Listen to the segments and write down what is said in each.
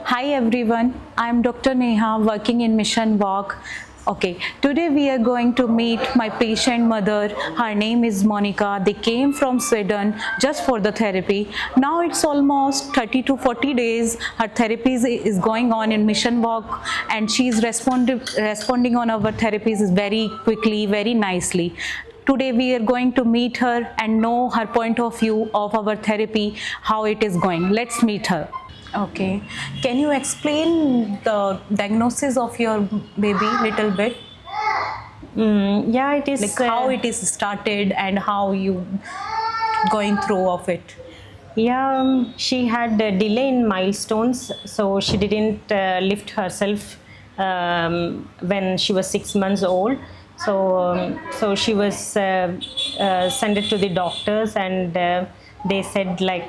Hi everyone, I am Dr. Neha working in Mission Walk. Okay, today we are going to meet my patient mother. Her name is Monica. They came from Sweden just for the therapy. Now it's almost 30 to 40 days. Her therapy is going on in Mission Walk and she is responding on our therapies very quickly, very nicely. Today we are going to meet her and know her point of view of our therapy, how it is going. Let's meet her. Okay. Can you explain the diagnosis of your baby little bit? Yeah, it is. Like how it is started and how you going through of it? Yeah, she had a delay in milestones, so she didn't lift herself when she was 6 months old. So she was sent it to the doctors, and they said like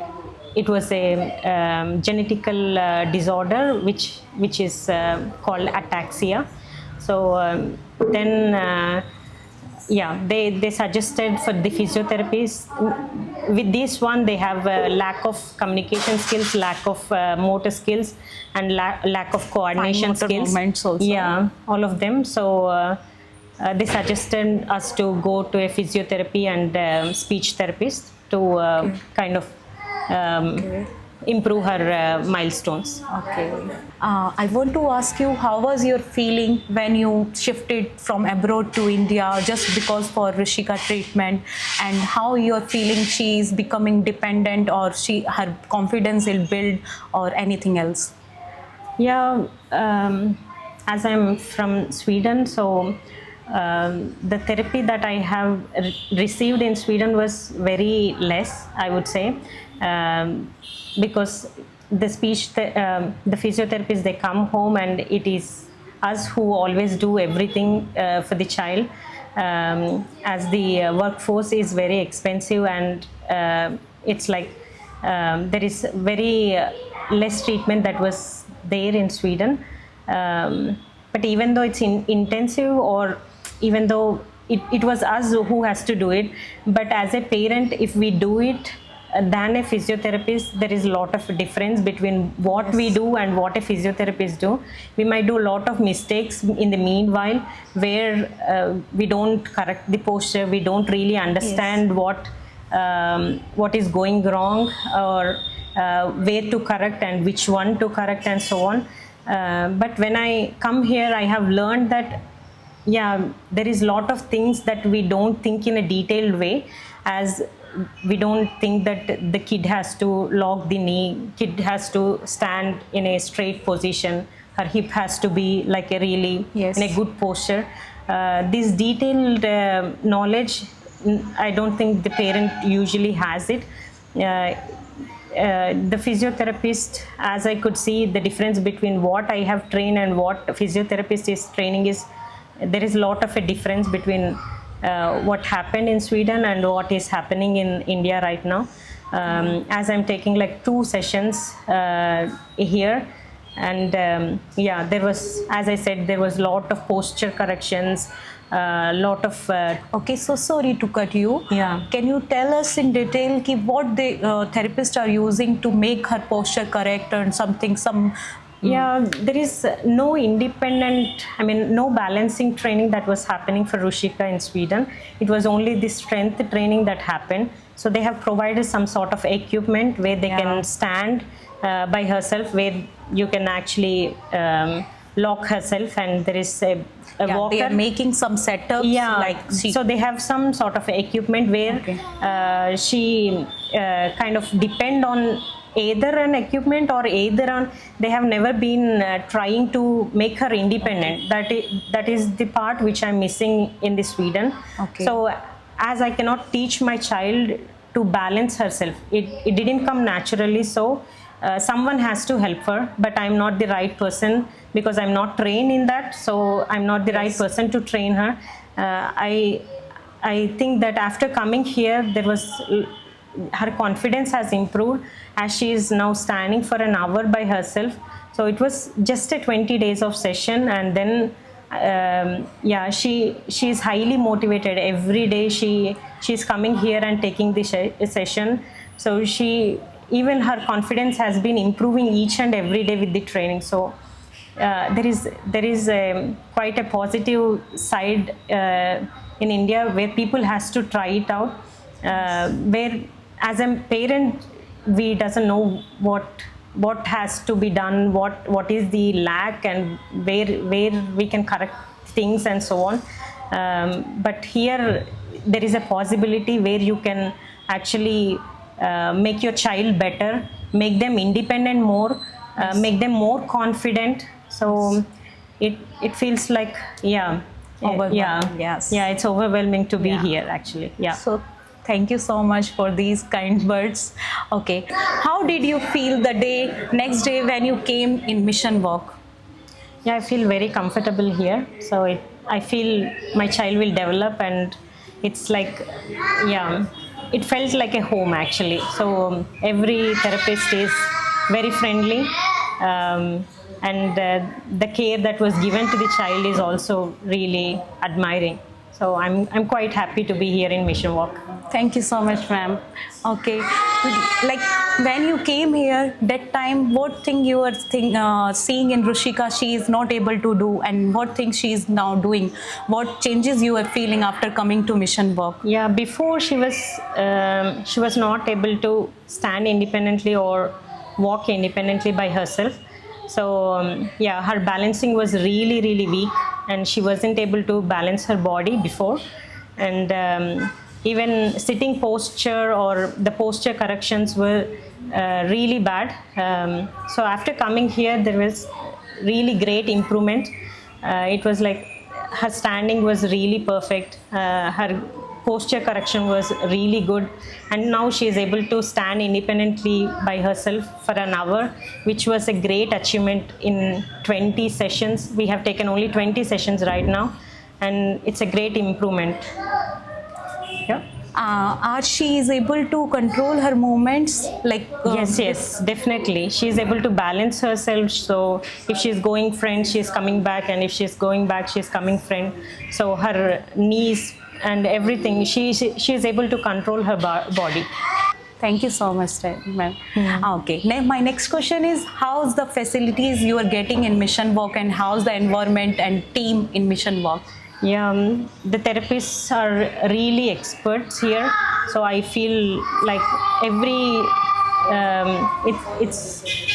it was a genetical disorder which is called ataxia. So then yeah, they suggested for the physiotherapies. With this one they have a lack of communication skills, lack of motor skills, and lack of coordination skills. Also. Yeah, all of them. So they suggested us to go to a physiotherapy and speech therapist to kind of improve her milestones. Okay. I want to ask you, how was your feeling when you shifted from abroad to India just because for Rishika treatment, and how you're feeling she is becoming dependent, or her confidence will build, or anything else? Yeah, as I'm from Sweden, so the therapy that I have received in Sweden was very less, I would say, because the physiotherapists, they come home and it is us who always do everything for the child, as the workforce is very expensive, and it's like there is very less treatment that was there in Sweden. But even though it's intensive, or even though it was us who has to do it, but as a parent, if we do it than a physiotherapist, there is a lot of difference between what we do and what a physiotherapist do. We might do a lot of mistakes in the meanwhile, where we don't correct the posture, we don't really understand what is going wrong, or where to correct and which one to correct, and so on. But when I come here, I have learned that yeah, there is a lot of things that we don't think in a detailed way, as we don't think that the kid has to lock the knee, kid has to stand in a straight position, her hip has to be like a really in a good posture. This detailed knowledge, I don't think the parent usually has it. The physiotherapist, as I could see, the difference between what I have trained and what a physiotherapist is training is, there is a lot of a difference between what happened in Sweden and what is happening in India right now. As I'm taking like 2 sessions here, and yeah, there was, as I said, there was a lot of posture corrections, lot of okay, so sorry to cut you. Yeah, can you tell us in detail what the therapists are using to make her posture correct, and some yeah, there is no independent, I mean, no balancing training that was happening for Rishika in Sweden. It was only the strength training that happened. So they have provided some sort of equipment where they can stand by herself, where you can actually lock herself, and there is a walker. They are making some setups. Yeah, like so they have some sort of equipment where she kind of depend on either an equipment or either on, they have never been trying to make her independent. That is the part which I'm missing in the Sweden. So as I cannot teach my child to balance herself, it didn't come naturally, so someone has to help her, but I'm not the right person because I'm not trained in that, so I'm not the right person to train her. I think that after coming here, her confidence has improved, as she is now standing for an hour by herself. So it was just a 20 days of session, and then yeah, she is highly motivated. Every day she's coming here and taking the session. So she even her confidence has been improving each and every day with the training. So there is quite a positive side in India where people has to try it out. Where as a parent we doesn't know what has to be done, what is the lack, and where we can correct things and so on. But here there is a possibility where you can actually make your child better, make them independent more, make them more confident. So it feels like, yeah, Overwhelming, yes. yeah, it's overwhelming to be Yeah. here actually. Yeah. So thank you so much for these kind words. Okay. How did you feel the next day when you came in mission walk? Yeah, I feel very comfortable here. So I feel my child will develop, and it's like, yeah, it felt like a home actually. So every therapist is very friendly, and the care that was given to the child is also really admiring. So I'm quite happy to be here in Mission Walk. Thank you so much, ma'am. Okay. Like when you came here, that time, what thing you were seeing in Rishika she is not able to do, and what thing she is now doing? What changes you were feeling after coming to Mission Walk? Yeah, before she was not able to stand independently or walk independently by herself. So yeah, her balancing was really weak, and she wasn't able to balance her body before, and even sitting posture or the posture corrections were really bad. So after coming here, there was really great improvement. It was like her standing was really perfect. Her posture correction was really good, and now she is able to stand independently by herself for an hour, which was a great achievement in 20 sessions. We have taken only 20 sessions right now, and it's a great improvement. Yeah. Are she is able to control her movements? Like Yes, definitely. She is able to balance herself. So if she's going front, she's coming back, and if she's going back, she's coming front. So her knees and everything, she is able to control her body. Thank you so much, ma'am. Okay. My next question is, how's the facilities you are getting in Mission Walk, and how's the environment and team in Mission Walk? Yeah, the therapists are really experts here. So I feel like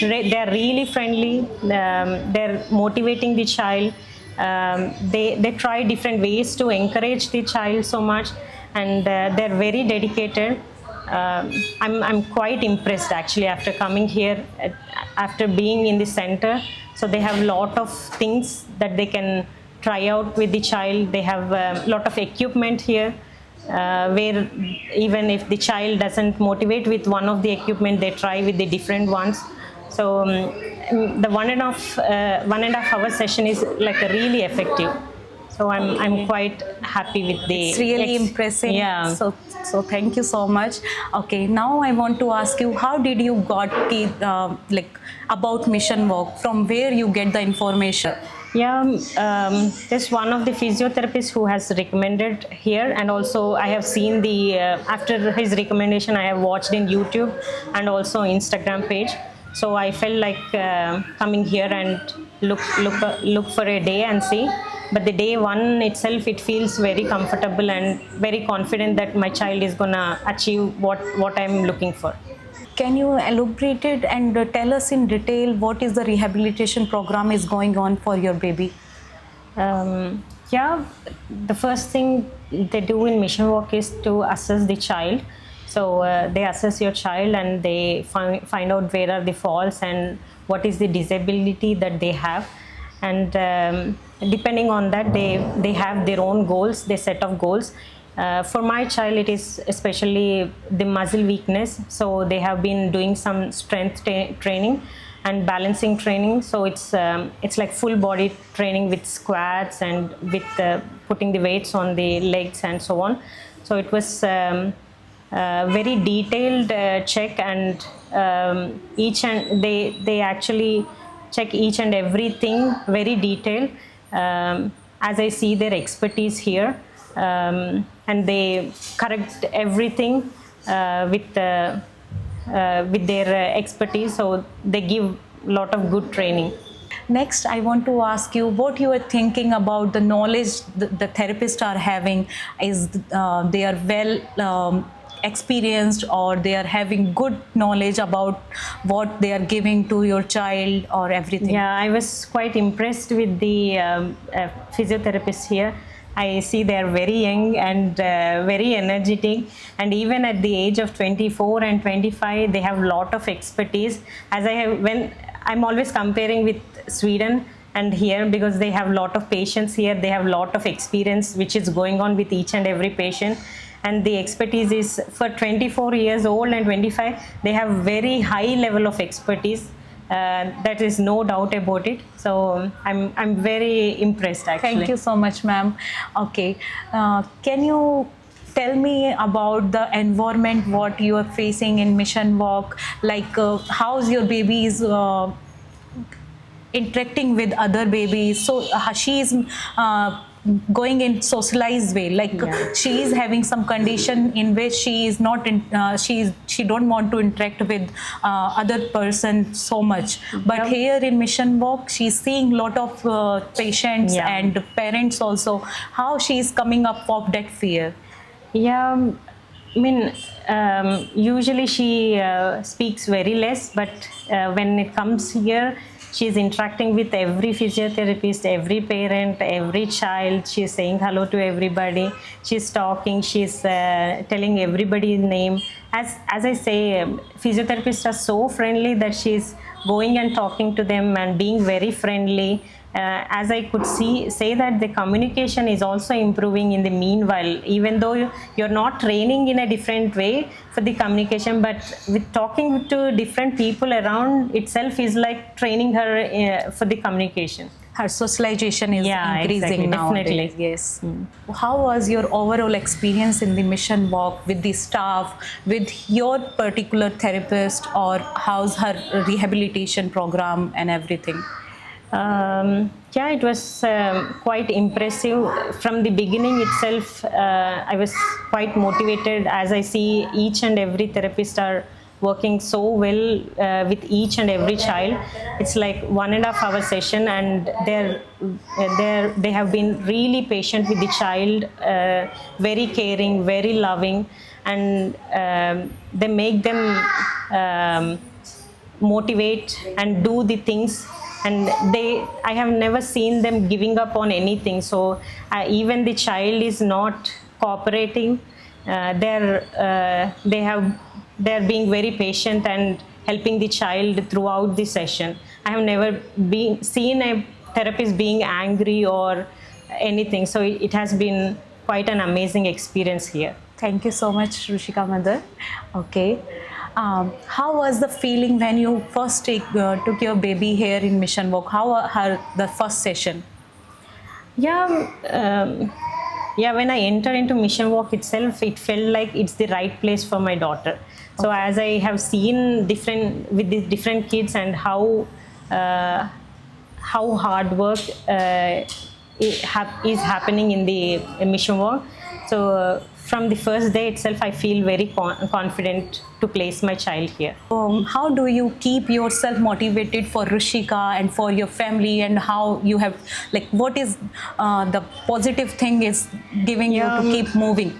they're really friendly. They're motivating the child. They try different ways to encourage the child so much, and they're very dedicated. I'm quite impressed actually after coming here, after being in the center. So they have a lot of things that they can try out with the child. They have a lot of equipment here, where even if the child doesn't motivate with one of the equipment, they try with the different ones. So the one and a half hour session is like really effective. So I'm quite happy with the. It's really impressive. Yeah. So thank you so much. Okay, now I want to ask you, how did you got like about Mission Walk? From where you get the information? Yeah, there's one of the physiotherapists who has recommended here, and also I have seen the after his recommendation, I have watched in YouTube and also Instagram page. So I felt like coming here and look for a day and see. But the day one itself, it feels very comfortable and very confident that my child is gonna achieve what I'm looking for. Can you elaborate it and tell us in detail what is the rehabilitation program is going on for your baby? Yeah, the first thing they do in Mission Walk is to assess the child. So they assess your child, and they find out where are the faults and what is the disability that they have. And depending on that, they have their own goals, their set of goals. For my child, it is especially the muscle weakness. So they have been doing some strength training and balancing training. So it's like full body training with squats and with putting the weights on the legs and so on. So it was very detailed check, and they actually check each and everything very detailed. As I see their expertise here. And they correct everything with with their expertise, so they give lot of good training. Next, I want to ask you what you are thinking about the knowledge the therapists are having. Is they are well experienced, or they are having good knowledge about what they are giving to your child or everything? Yeah, I was quite impressed with the physiotherapists here. I see they are very young and very energetic, and even at the age of 24 and 25, they have a lot of expertise. As I have, when I'm always comparing with Sweden and here, because they have a lot of patients here, they have a lot of experience which is going on with each and every patient, and the expertise is for 24 years old and 25, they have very high level of expertise. That is no doubt about it. So I'm very impressed actually. Thank you so much, ma'am. Okay, can you tell me about the environment what you are facing in Mission Walk? Like, how's your babies interacting with other babies? So she is going in socialized way, like she is having some condition in which she is not in, she don't want to interact with other person so much, but here in Mission Walk she's seeing lot of patients and parents also. How she is coming up of that fear? Yeah, I mean, usually she speaks very less, but when it comes here, she's interacting with every physiotherapist, every parent, every child. She's saying hello to everybody. She's talking. She's telling everybody's name. As I say, physiotherapists are so friendly that she's going and talking to them and being very friendly. As I could say that the communication is also improving in the meanwhile, even though you're not training in a different way for the communication, but with talking to different people around itself is like training her for the communication. Her socialization is increasing exactly, nowadays. definitely. Yes. How was your overall experience in the Mission Walk with the staff, with your particular therapist, or how's her rehabilitation program and everything? Yeah, it was quite impressive. From the beginning itself, I was quite motivated as I see each and every therapist are working so well with each and every child. It's like 1.5 hour session, and they have been really patient with the child, very caring, very loving, and they make them motivate and do the things. And I have never seen them giving up on anything. So even the child is not cooperating, they're being very patient and helping the child throughout the session. I have never seen a therapist being angry or anything. So it has been quite an amazing experience here. Thank you so much, Rishika mother. Okay. How was the feeling when you first took your baby here in Mission Walk? How the first session? Yeah, when I enter into Mission Walk itself, it felt like it's the right place for my daughter. So as I have seen with the different kids and how hard work is happening in the Mission Walk. So from the first day itself, I feel very confident to place my child here. How do you keep yourself motivated for Rishika and for your family, and how you have, like, what is the positive thing is giving you to keep moving?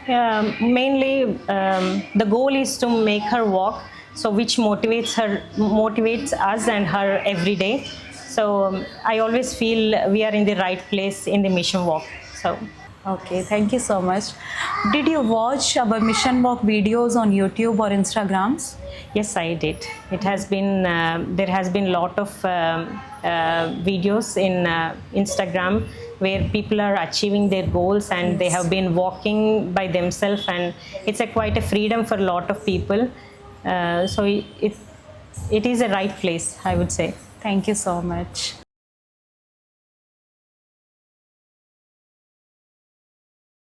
Mainly, the goal is to make her walk, so which motivates us and her every day. So I always feel we are in the right place in the Mission Walk. So. Okay, thank you so much. Did you watch our Mission Walk videos on YouTube or Instagrams? Yes, I did. It has been there has been a lot of videos in Instagram where people are achieving their goals, and they have been walking by themselves, and it's quite a freedom for a lot of people. So it is a right place, I would say. Thank you so much.